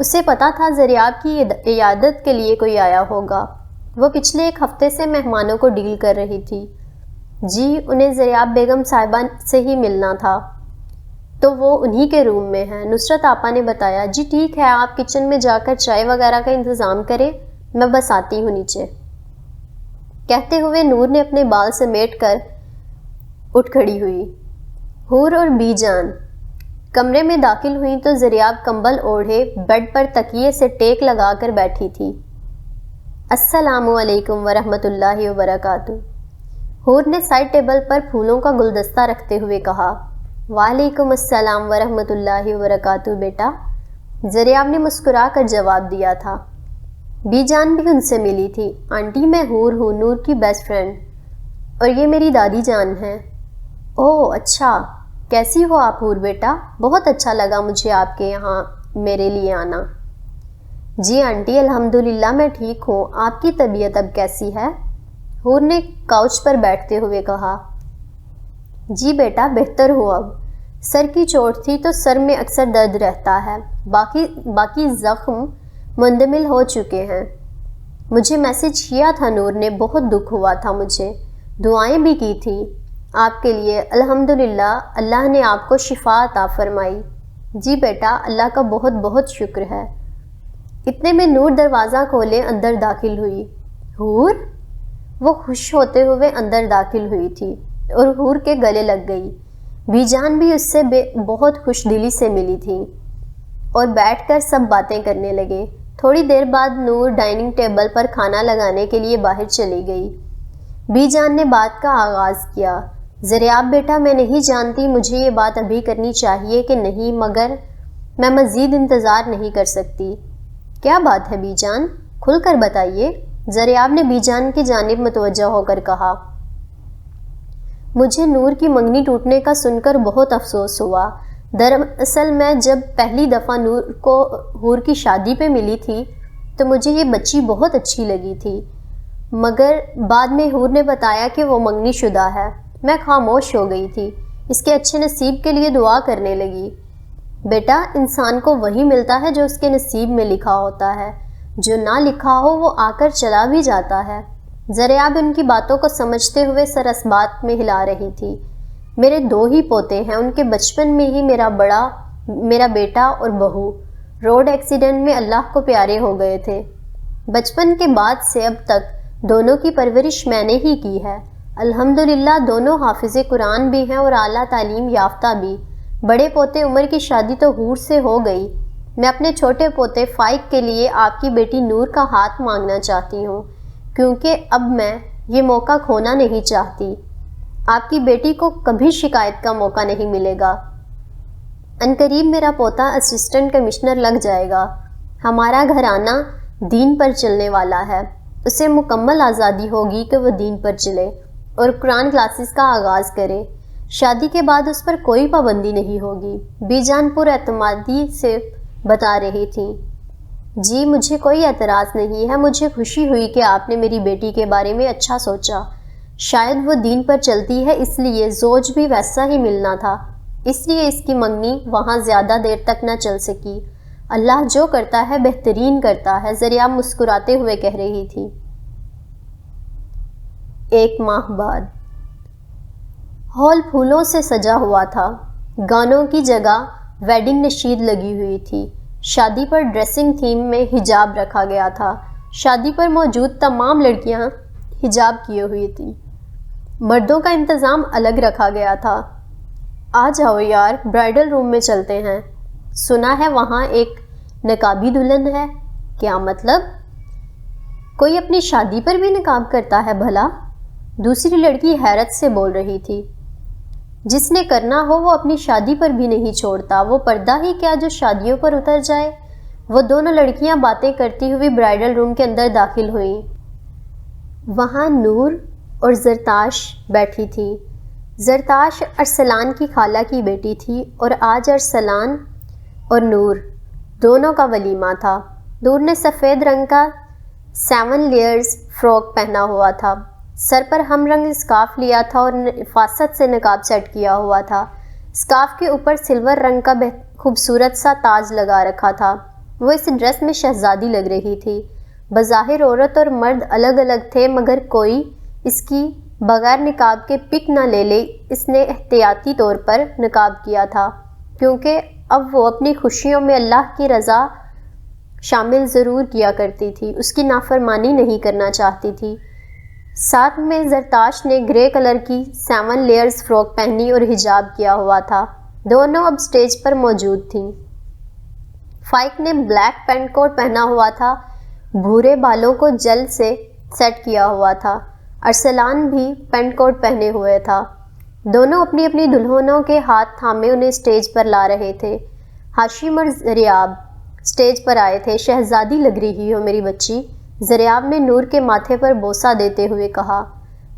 اسے پتا تھا زریاب کی عیادت کے لیے کوئی آیا ہوگا۔ وہ پچھلے ایک ہفتے سے مہمانوں کو ڈیل کر رہی تھی۔ جی انہیں زریاب بیگم صاحبہ سے ہی ملنا تھا، تو وہ انہی کے روم میں ہیں، نصرت آپا نے بتایا۔ جی ٹھیک ہے، آپ کچن میں جا کر چائے وغیرہ کا انتظام کریں، میں بس آتی ہوں نیچے۔ کہتے ہوئے نور نے اپنے بال سمیٹ کر اٹھ کھڑی ہوئی۔ حور اور بی جان کمرے میں داخل ہوئی تو زریاب کمبل اوڑھے بیڈ پر تکیے سے ٹیک لگا کر بیٹھی تھی۔ السلام علیکم ورحمۃ اللہ وبرکاتہ، حور نے سائڈ ٹیبل پر پھولوں کا گلدستہ رکھتے ہوئے کہا۔ وعلیکم السلام ورحمۃ اللہ وبرکاتہ بیٹا، زریاب نے مسکرا کر جواب دیا تھا۔ بی جان بھی ان سے ملی تھی۔ آنٹی میں حور ہوں، نور کی بیسٹ فرینڈ، اور یہ میری دادی جان ہیں۔ اوہ اچھا، کیسی ہو آپ حور بیٹا؟ بہت اچھا لگا مجھے آپ کے یہاں میرے لیے آنا۔ جی آنٹی الحمدللہ میں ٹھیک ہوں، آپ کی طبیعت اب کیسی ہے؟ حور نے کاؤچ پر بیٹھتے ہوئے کہا۔ جی بیٹا بہتر ہوں اب، سر کی چوٹ تھی تو سر میں اکثر درد رہتا ہے، باقی زخم مندمل ہو چکے ہیں۔ مجھے میسج کیا تھا نور نے، بہت دکھ ہوا تھا مجھے، دعائیں بھی کی تھی آپ کے لیے۔ الحمدللہ اللہ نے آپ کو شفا عطا فرمائی۔ جی بیٹا اللہ کا بہت بہت شکر ہے۔ اتنے میں نور دروازہ کھولے اندر داخل ہوئی۔ حور؟ وہ خوش ہوتے ہوئے اندر داخل ہوئی تھی اور حور کے گلے لگ گئی۔ بی جان بھی اس سے بہت خوش دلی سے ملی تھی اور بیٹھ کر سب باتیں کرنے لگے۔ تھوڑی دیر بعد نور ڈائننگ ٹیبل پر کھانا لگانے کے لیے باہر چلی گئی۔ بی جان نے بات کا آغاز کیا۔ زریاب بیٹا میں نہیں جانتی مجھے یہ بات ابھی کرنی چاہیے کہ نہیں، مگر میں مزید انتظار نہیں کر سکتی۔ کیا بات ہے بی جان؟ کھل کر بتائیے، زریاب نے بی جان کی جانب متوجہ ہو کر کہا۔ مجھے نور کی منگنی ٹوٹنے کا سن کر بہت افسوس ہوا۔ دراصل میں جب پہلی دفعہ نور کو حور کی شادی پہ ملی تھی تو مجھے یہ بچی بہت اچھی لگی تھی، مگر بعد میں حور نے بتایا کہ وہ منگنی شدہ ہے۔ میں خاموش ہو گئی تھی، اس کے اچھے نصیب کے لیے دعا کرنے لگی۔ بیٹا انسان کو وہی ملتا ہے جو اس کے نصیب میں لکھا ہوتا ہے، جو نہ لکھا ہو وہ آ کر چلا بھی جاتا ہے۔ زریاب ان کی باتوں کو سمجھتے ہوئے سر اسبات میں ہلا رہی تھی۔ میرے 2 ہی پوتے ہیں، ان کے بچپن میں ہی میرا بیٹا اور بہو روڈ ایکسیڈنٹ میں اللہ کو پیارے ہو گئے تھے۔ بچپن کے بعد سے اب تک دونوں کی پرورش میں نے ہی کی ہے۔ الحمدللہ دونوں حافظ قرآن بھی ہیں اور اعلیٰ تعلیم یافتہ بھی۔ بڑے پوتے عمر کی شادی تو حور سے ہو گئی، میں اپنے چھوٹے پوتے فائق کے لیے آپ کی بیٹی نور کا ہاتھ مانگنا چاہتی ہوں، کیونکہ اب میں یہ موقع کھونا نہیں چاہتی۔ آپ کی بیٹی کو کبھی شکایت کا موقع نہیں ملے گا۔ عنقریب میرا پوتا اسسٹنٹ کمشنر لگ جائے گا۔ ہمارا گھرانہ دین پر چلنے والا ہے، اسے مکمل آزادی ہوگی کہ وہ دین پر چلے اور قرآن کلاسز کا آغاز کرے۔ شادی کے بعد اس پر کوئی پابندی نہیں ہوگی، بی جان پر اعتمادی سے بتا رہی تھیں۔ جی مجھے کوئی اعتراض نہیں ہے، مجھے خوشی ہوئی کہ آپ نے میری بیٹی کے بارے میں اچھا سوچا۔ شاید وہ دین پر چلتی ہے اس لیے زوج بھی ویسا ہی ملنا تھا، اس لیے اس کی منگنی وہاں زیادہ دیر تک نہ چل سکی۔ اللہ جو کرتا ہے بہترین کرتا ہے، ذریعہ مسکراتے ہوئے کہہ رہی تھی۔ 1 ماہ بعد ہال پھولوں سے سجا ہوا تھا، گانوں کی جگہ ویڈنگ نشید لگی ہوئی تھی۔ شادی پر ڈریسنگ تھیم میں حجاب رکھا گیا تھا۔ شادی پر موجود تمام لڑکیاں حجاب کیے ہوئی تھیں، مردوں کا انتظام الگ رکھا گیا تھا۔ آ جاؤ یار، برائڈل روم میں چلتے ہیں، سنا ہے وہاں ایک نقابی دلہن ہے۔ کیا مطلب؟ کوئی اپنی شادی پر بھی نقاب کرتا ہے بھلا؟ دوسری لڑکی حیرت سے بول رہی تھی۔ جس نے کرنا ہو وہ اپنی شادی پر بھی نہیں چھوڑتا، وہ پردہ ہی کیا جو شادیوں پر اتر جائے۔ وہ دونوں لڑکیاں باتیں کرتی ہوئی برائڈل روم کے اندر داخل ہوئیں۔ وہاں نور اور زرتاش بیٹھی تھی۔ زرتاش ارسلان کی خالہ کی بیٹی تھی اور آج ارسلان اور نور دونوں کا ولیمہ تھا۔ نور نے سفید رنگ کا 7 لیئرز فراک پہنا ہوا تھا، سر پر ہم رنگ اسکارف لیا تھا اور نفاست سے نقاب سیٹ کیا ہوا تھا۔ اسکارف کے اوپر سلور رنگ کا خوبصورت سا تاج لگا رکھا تھا۔ وہ اس ڈریس میں شہزادی لگ رہی تھی۔ بظاہر عورت اور مرد الگ الگ تھے، مگر کوئی اس کی بغیر نقاب کے پک نہ لے لے۔ اس نے احتیاطی طور پر نقاب کیا تھا، کیونکہ اب وہ اپنی خوشیوں میں اللہ کی رضا شامل ضرور کیا کرتی تھی، اس کی نافرمانی نہیں کرنا چاہتی تھی۔ ساتھ میں زرتاش نے گرے کلر کی 7 لیئرز فراک پہنی اور حجاب کیا ہوا تھا۔ دونوں اب سٹیج پر موجود تھیں۔ فائق نے بلیک پینٹ کوٹ پہنا ہوا تھا، بھورے بالوں کو جل سے سیٹ کیا ہوا تھا۔ ارسلان بھی پینٹ کوٹ پہنے ہوئے تھا۔ دونوں اپنی اپنی دلہنوں کے ہاتھ تھامے انہیں سٹیج پر لا رہے تھے۔ ہاشم اور زریاب سٹیج پر آئے تھے۔ شہزادی لگ رہی ہو میری بچی، زریاب نے نور کے ماتھے پر بوسہ دیتے ہوئے کہا۔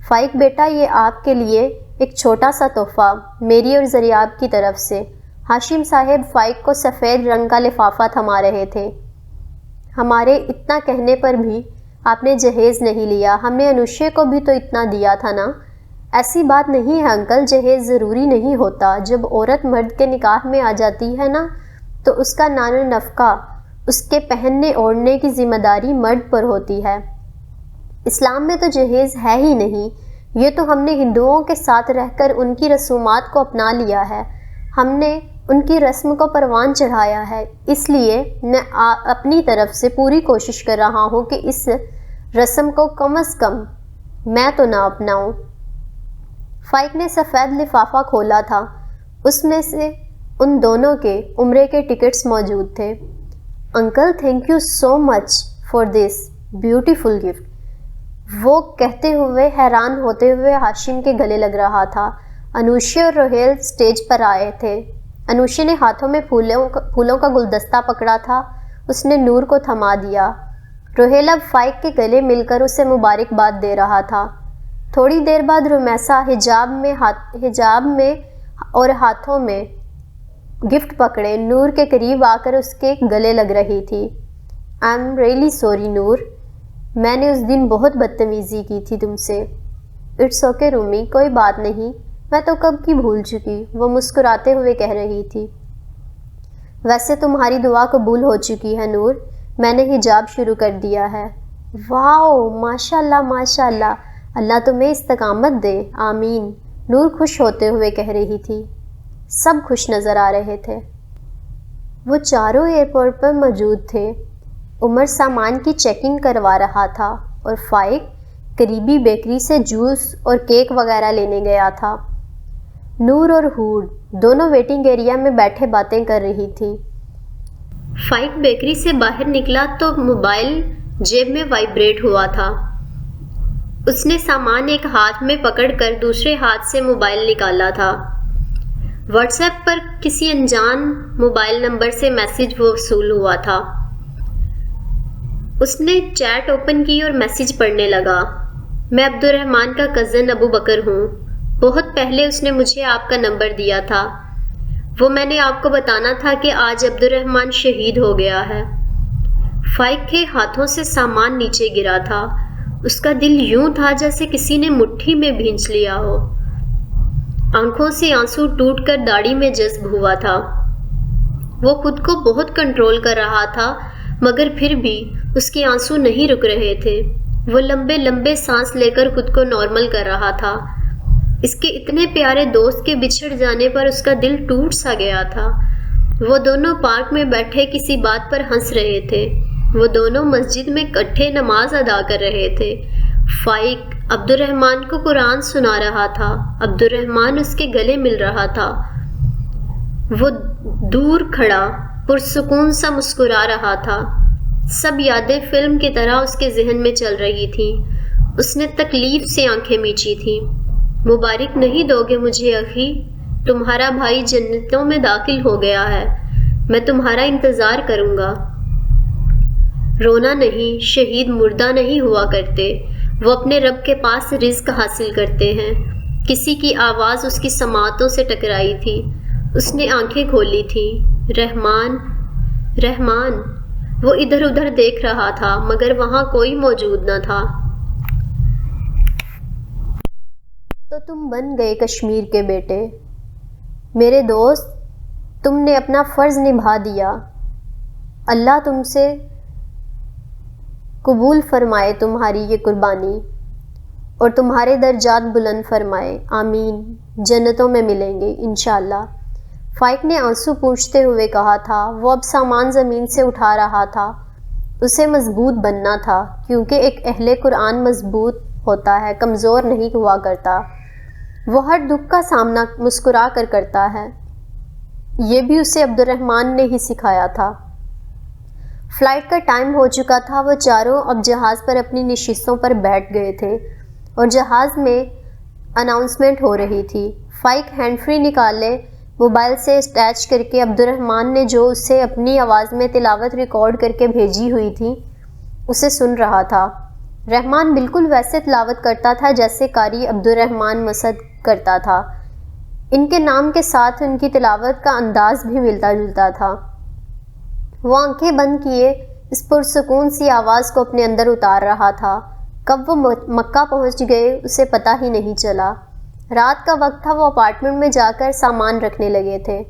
فائق بیٹا، یہ آپ کے لیے ایک چھوٹا سا تحفہ میری اور زریاب کی طرف سے۔ ہاشم صاحب فائق کو سفید رنگ کا لفافہ تھما رہے تھے۔ ہمارے اتنا کہنے پر بھی آپ نے جہیز نہیں لیا، ہم نے انوشے کو بھی تو اتنا دیا تھا نا۔ ایسی بات نہیں ہے انکل، جہیز ضروری نہیں ہوتا۔ جب عورت مرد کے نکاح میں آ جاتی ہے نا، تو اس کا نان و نفقہ، اس کے پہننے اوڑھنے کی ذمہ داری مرد پر ہوتی ہے۔ اسلام میں تو جہیز ہے ہی نہیں، یہ تو ہم نے ہندوؤں کے ساتھ رہ کر ان کی رسومات کو اپنا لیا ہے، ہم نے ان کی رسم کو پروان چڑھایا ہے۔ اس لیے میں اپنی طرف سے پوری کوشش کر رہا ہوں کہ اس رسم کو کم از کم میں تو نہ اپناؤں۔ فائق نے سفید لفافہ کھولا تھا، اس میں سے ان دونوں کے عمرے کے ٹکٹس موجود تھے۔ Uncle thank you so much for this beautiful gift, وہ کہتے ہوئے حیران ہوتے ہوئے ہاشم کے گلے لگ رہا تھا۔ انوشے اور روہیل سٹیج پر آئے تھے۔ انوشے نے ہاتھوں میں پھولوں کا گلدستہ پکڑا تھا، اس نے نور کو تھما دیا۔ روہیل اب فائق کے گلے مل کر اسے مبارکباد دے رہا تھا۔ تھوڑی دیر بعد رمیسا حجاب میں اور ہاتھوں میں گفٹ پکڑے نور کے قریب آ کر اس کے گلے لگ رہی تھی۔ آئی ایم ریئلی سوری نور، میں نے اس دن بہت بدتمیزی کی تھی تم سے۔ اٹس اوکے رومی، کوئی بات نہیں، میں تو کب کی بھول چکی، وہ مسکراتے ہوئے کہہ رہی تھی۔ ویسے تمہاری دعا قبول ہو چکی ہے نور، میں نے حجاب شروع کر دیا ہے۔ واؤ، ماشاء اللہ ماشاء اللہ، اللہ تمہیں استقامت دے، آمین، نور خوش ہوتے ہوئے کہہ رہی تھی۔ سب خوش نظر آ رہے تھے۔ وہ چاروں ایئرپورٹ پر موجود تھے۔ عمر سامان کی چیکنگ کروا رہا تھا اور فائق قریبی بیکری سے جوس اور کیک وغیرہ لینے گیا تھا۔ نور اور ہور دونوں ویٹنگ ایریا میں بیٹھے باتیں کر رہی تھی۔ فائق بیکری سے باہر نکلا تو موبائل جیب میں وائبریٹ ہوا تھا۔ اس نے سامان ایک ہاتھ میں پکڑ کر دوسرے ہاتھ سے موبائل نکالا تھا۔ واٹس ایپ پر کسی انجان موبائل نمبر سے میسج وصول ہوا تھا۔ اس نے چیٹ اوپن کی اور میسج پڑھنے لگا۔ میں عبد الرحمن کا کزن ابو بکر ہوں۔ بہت پہلے اس نے مجھے آپ کا نمبر دیا تھا۔ وہ میں نے آپ کو بتانا تھا کہ آج عبد الرحمن شہید ہو گیا ہے۔ فائق کے ہاتھوں سے سامان نیچے گرا تھا۔ اس کا دل یوں تھا جیسے کسی نے مٹھی میں بھینچ لیا ہو۔ آنکھوں سے آنسو ٹوٹ کر داڑھی میں جذب ہوا تھا۔ وہ خود کو بہت کنٹرول کر رہا تھا، مگر پھر بھی اس کے آنسو نہیں رک رہے تھے۔ وہ لمبے لمبے سانس لے کر خود کو نارمل کر رہا تھا۔ اس کے اتنے پیارے دوست کے بچھڑ جانے پر اس کا دل ٹوٹ سا گیا تھا۔ وہ دونوں پارک میں بیٹھے کسی بات پر ہنس رہے تھے۔ وہ دونوں مسجد میں اکٹھے نماز ادا کر رہے تھے۔ فائق عبد الرحمن کو قرآن سنا رہا تھا۔ عبد الرحمن اس کے گلے مل رہا تھا۔ وہ دور کھڑا پرسکون سا مسکرا رہا تھا۔ سب یادیں فلم کی طرح اس کے ذہن میں چل رہی تھیں۔ اس نے تکلیف سے آنکھیں میچی تھیں۔ مبارک نہیں دو گے مجھے اخی؟ تمہارا بھائی جنتوں میں داخل ہو گیا ہے۔ میں تمہارا انتظار کروں گا۔ رونا نہیں، شہید مردہ نہیں ہوا کرتے، وہ اپنے رب کے پاس رزق حاصل کرتے ہیں۔ کسی کی آواز اس کی سماعتوں سے ٹکرائی تھی۔ اس نے آنکھیں کھولی تھیں۔ رحمان، رحمان! وہ ادھر ادھر دیکھ رہا تھا مگر وہاں کوئی موجود نہ تھا۔ تو تم بن گئے کشمیر کے بیٹے، میرے دوست، تم نے اپنا فرض نبھا دیا۔ اللہ تم سے قبول فرمائے تمہاری یہ قربانی اور تمہارے درجات بلند فرمائے، آمین۔ جنتوں میں ملیں گے انشاءاللہ۔ فائق نے آنسو پوچھتے ہوئے کہا تھا۔ وہ اب سامان زمین سے اٹھا رہا تھا۔ اسے مضبوط بننا تھا، کیونکہ ایک اہل قرآن مضبوط ہوتا ہے، کمزور نہیں ہوا کرتا۔ وہ ہر دکھ کا سامنا مسکرا کر کرتا ہے۔ یہ بھی اسے عبد الرحمن نے ہی سکھایا تھا۔ فلائٹ کا ٹائم ہو چکا تھا۔ وہ چاروں اب جہاز پر اپنی نشستوں پر بیٹھ گئے تھے اور جہاز میں اناؤنسمنٹ ہو رہی تھی۔ فائق ہینڈ فری نکالے موبائل سے اٹیچ کر کے عبد الرحمن نے جو اسے اپنی آواز میں تلاوت ریکارڈ کر کے بھیجی ہوئی تھی اسے سن رہا تھا۔ رحمان بالکل ویسے تلاوت کرتا تھا جیسے قاری عبد الرحمن مسعد کرتا تھا۔ ان کے نام کے ساتھ ان کی تلاوت کا انداز بھی ملتا جلتا تھا۔ وہ آنکھیں بند کیے اس پرسکون سی آواز کو اپنے اندر اتار رہا تھا۔ کب وہ مکہ پہنچ گئے اسے پتہ ہی نہیں چلا۔ رات کا وقت تھا۔ وہ اپارٹمنٹ میں جا کر سامان رکھنے لگے تھے۔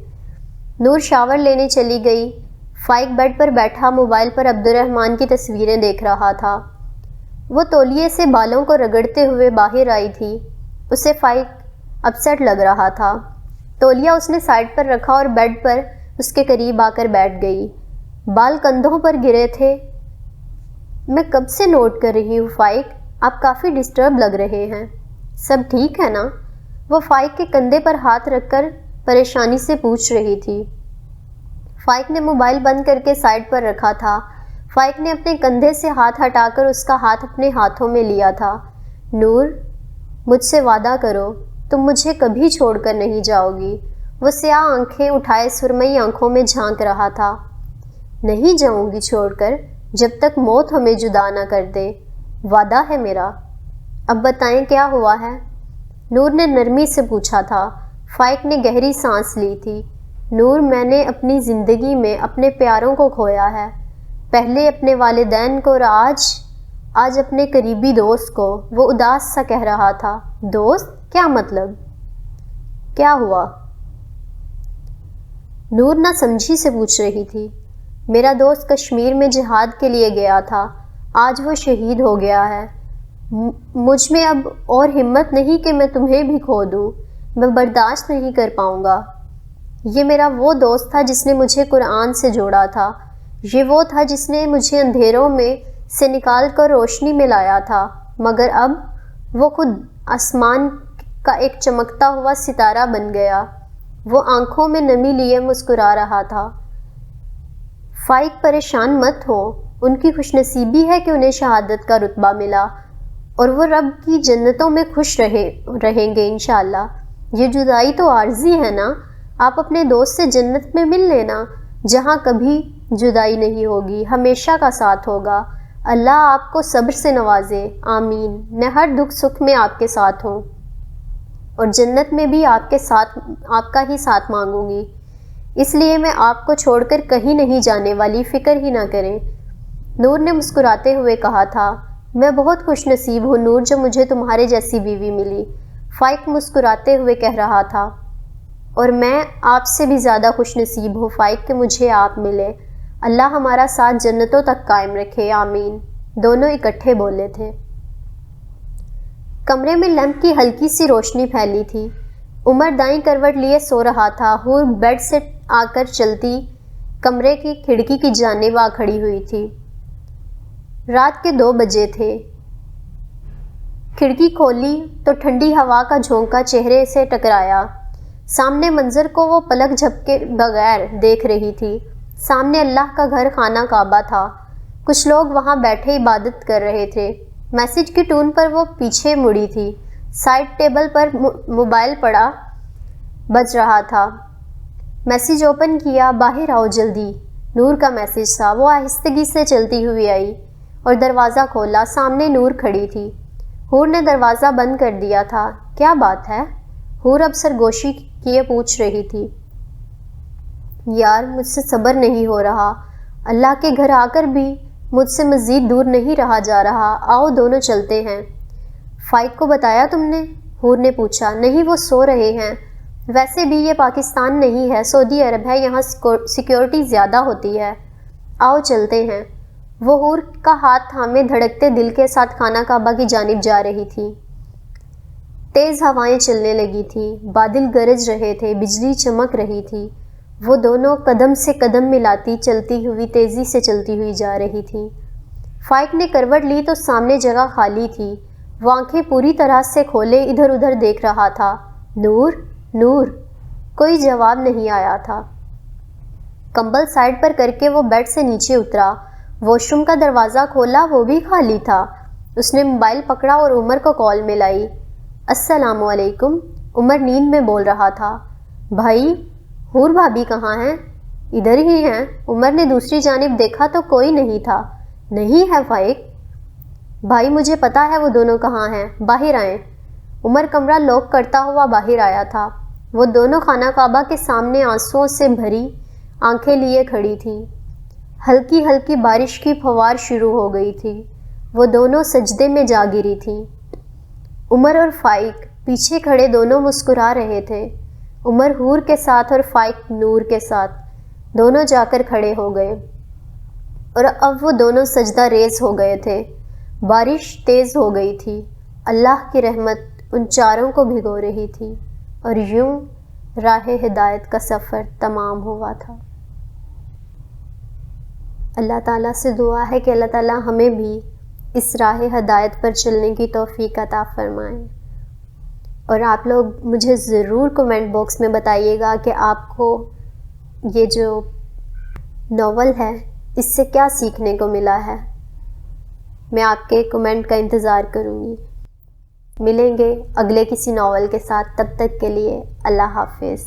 نور شاور لینے چلی گئی۔ فائق بیڈ پر بیٹھا موبائل پر عبد الرحمن کی تصویریں دیکھ رہا تھا۔ وہ تولیے سے بالوں کو رگڑتے ہوئے باہر آئی تھی۔ اسے فائق اپسیٹ لگ رہا تھا۔ تولیہ اس نے سائڈ پر رکھا اور بیڈ پر اس کے قریب آ کر بیٹھ گئی۔ بال کندھوں پر گرے تھے۔ میں کب سے نوٹ کر رہی ہوں فائق، آپ کافی ڈسٹرب لگ رہے ہیں۔ سب ٹھیک ہے نا؟ وہ فائق کے کندھے پر ہاتھ رکھ کر پریشانی سے پوچھ رہی تھی۔ فائق نے موبائل بند کر کے سائڈ پر رکھا تھا۔ فائق نے اپنے کندھے سے ہاتھ ہٹا کر اس کا ہاتھ اپنے ہاتھوں میں لیا تھا۔ نور، مجھ سے وعدہ کرو، تم مجھے کبھی چھوڑ کر نہیں جاؤ گی۔ وہ سیاہ آنکھیں اٹھائے سرمئی آنکھوں میں جھانک رہا تھا۔ نہیں جاؤں گی چھوڑ کر جب تک موت ہمیں جدا نہ کر دے، وعدہ ہے میرا۔ اب بتائیں کیا ہوا ہے؟ نور نے نرمی سے پوچھا تھا۔ فائق نے گہری سانس لی تھی۔ نور، میں نے اپنی زندگی میں اپنے پیاروں کو کھویا ہے، پہلے اپنے والدین کو اور آج اپنے قریبی دوست کو۔ وہ اداس سا کہہ رہا تھا۔ دوست؟ کیا مطلب؟ کیا ہوا؟ نور نہ سمجھی سے پوچھ رہی تھی۔ میرا دوست کشمیر میں جہاد کے لیے گیا تھا، آج وہ شہید ہو گیا ہے۔ مجھ میں اب اور ہمت نہیں کہ میں تمہیں بھی کھو دوں، میں برداشت نہیں کر پاؤں گا۔ یہ میرا وہ دوست تھا جس نے مجھے قرآن سے جوڑا تھا، یہ وہ تھا جس نے مجھے اندھیروں میں سے نکال کر روشنی میں لایا تھا، مگر اب وہ خود آسمان کا ایک چمکتا ہوا ستارہ بن گیا۔ وہ آنکھوں میں نمی لیے مسکرا رہا تھا۔ فائق پریشان مت ہو، ان کی خوش نصیبی ہے کہ انہیں شہادت کا رتبہ ملا اور وہ رب کی جنتوں میں خوش رہیں گے انشاءاللہ۔ یہ جدائی تو عارضی ہے نا، آپ اپنے دوست سے جنت میں مل لینا جہاں کبھی جدائی نہیں ہوگی، ہمیشہ کا ساتھ ہوگا۔ اللہ آپ کو صبر سے نوازے، آمین۔ میں ہر دکھ سکھ میں آپ کے ساتھ ہوں اور جنت میں بھی آپ کا ہی ساتھ مانگوں گی، اس لیے میں آپ کو چھوڑ کر کہیں نہیں جانے والی، فکر ہی نہ کریں۔ نور نے مسکراتے ہوئے کہا تھا، میں بہت خوش نصیب ہوں نور جو مجھے تمہارے جیسی بیوی ملی۔ فائق مسکراتے ہوئے کہہ رہا تھا، اور میں آپ سے بھی زیادہ خوش نصیب ہوں فائق کہ مجھے آپ ملے۔ اللہ ہمارا ساتھ جنتوں تک قائم رکھے، آمین۔ دونوں اکٹھے بولے تھے۔ کمرے میں لیمپ کی ہلکی سی روشنی پھیلی تھی۔ عمر دائیں کروٹ لیے سو رہا تھا، حور بیڈ سے آ کر چلتی کمرے کی کھڑکی کی جانب آ کھڑی ہوئی تھی۔ رات کے 2 بجے تھے۔ کھڑکی کھولی تو ٹھنڈی ہوا کا جھونکا چہرے سے ٹکرایا۔ سامنے منظر کو وہ پلک جھپکے بغیر دیکھ رہی تھی۔ سامنے اللہ کا گھر خانہ کعبہ تھا، کچھ لوگ وہاں بیٹھے عبادت کر رہے تھے۔ میسج کی ٹون پر وہ پیچھے مڑی تھی۔ سائڈ ٹیبل پر موبائل پڑا بج رہا تھا۔ میسج اوپن کیا، باہر آؤ جلدی، نور کا میسج تھا۔ وہ آہستگی سے چلتی ہوئی آئی اور دروازہ کھولا، سامنے نور کھڑی تھی۔ حور نے دروازہ بند کر دیا تھا۔ کیا بات ہے؟ حور اب سرگوشی کیے پوچھ رہی تھی۔ یار مجھ سے صبر نہیں ہو رہا، اللہ کے گھر آ کر بھی مجھ سے مزید دور نہیں رہا جا رہا، آؤ دونوں چلتے ہیں۔ فائق کو بتایا تم نے؟ حور نے پوچھا۔ نہیں، وہ سو رہے ہیں۔ ویسے بھی یہ پاکستان نہیں ہے، سعودی عرب ہے، یہاں سیکیورٹی زیادہ ہوتی ہے، آؤ چلتے ہیں۔ وہ حور کا ہاتھ تھامے دھڑکتے دل کے ساتھ خانہ کعبہ کی جانب جا رہی تھی۔ تیز ہوائیں چلنے لگی تھی، بادل گرج رہے تھے، بجلی چمک رہی تھی۔ وہ دونوں قدم سے قدم ملاتی چلتی ہوئی تیزی سے چلتی ہوئی جا رہی تھی۔ فائق نے کروٹ لی تو سامنے جگہ خالی تھی۔ وہ آنکھیں پوری طرح سے کھولے ادھر ادھر دیکھ رہا تھا۔ نور، نور، کوئی جواب نہیں آیا تھا۔ کمبل سائڈ پر کر کے وہ بیڈ سے نیچے اترا۔ واش روم کا دروازہ کھولا، وہ بھی خالی تھا۔ اس نے موبائل پکڑا اور عمر کو کال ملائی۔ السلام علیکم، عمر نیند میں بول رہا تھا۔ بھائی، حور بھابی کہاں ہیں؟ ادھر ہی ہیں۔ عمر نے دوسری جانب دیکھا تو کوئی نہیں تھا۔ نہیں ہے فائق؟ بھائی مجھے پتا ہے وہ دونوں کہاں ہیں، باہر آئیں۔ عمر کمرہ لاک کرتا ہوا باہر آیا تھا۔ وہ دونوں خانہ کعبہ کے سامنے آنسوؤں سے بھری آنکھیں لیے کھڑی تھی۔ ہلکی ہلکی بارش کی پھوار شروع ہو گئی تھی۔ وہ دونوں سجدے میں جا گری تھیں۔ عمر اور فائق پیچھے کھڑے دونوں مسکرا رہے تھے۔ عمر حور کے ساتھ اور فائق نور کے ساتھ، دونوں جا کر کھڑے ہو گئے اور اب وہ دونوں سجدہ ریز ہو گئے تھے۔ بارش تیز ہو گئی تھی، اللہ کی رحمت ان چاروں کو بھگو رہی تھی اور یوں راہ ہدایت کا سفر تمام ہوا تھا۔ اللہ تعالیٰ سے دعا ہے کہ اللہ تعالیٰ ہمیں بھی اس راہ ہدایت پر چلنے کی توفیق عطا فرمائیں، اور آپ لوگ مجھے ضرور کمنٹ باکس میں بتائیے گا کہ آپ کو یہ جو ناول ہے اس سے کیا سیکھنے کو ملا ہے۔ میں آپ کے کمنٹ کا انتظار کروں گی۔ ملیں گے اگلے کسی ناول کے ساتھ، تب تک کے لیے اللہ حافظ۔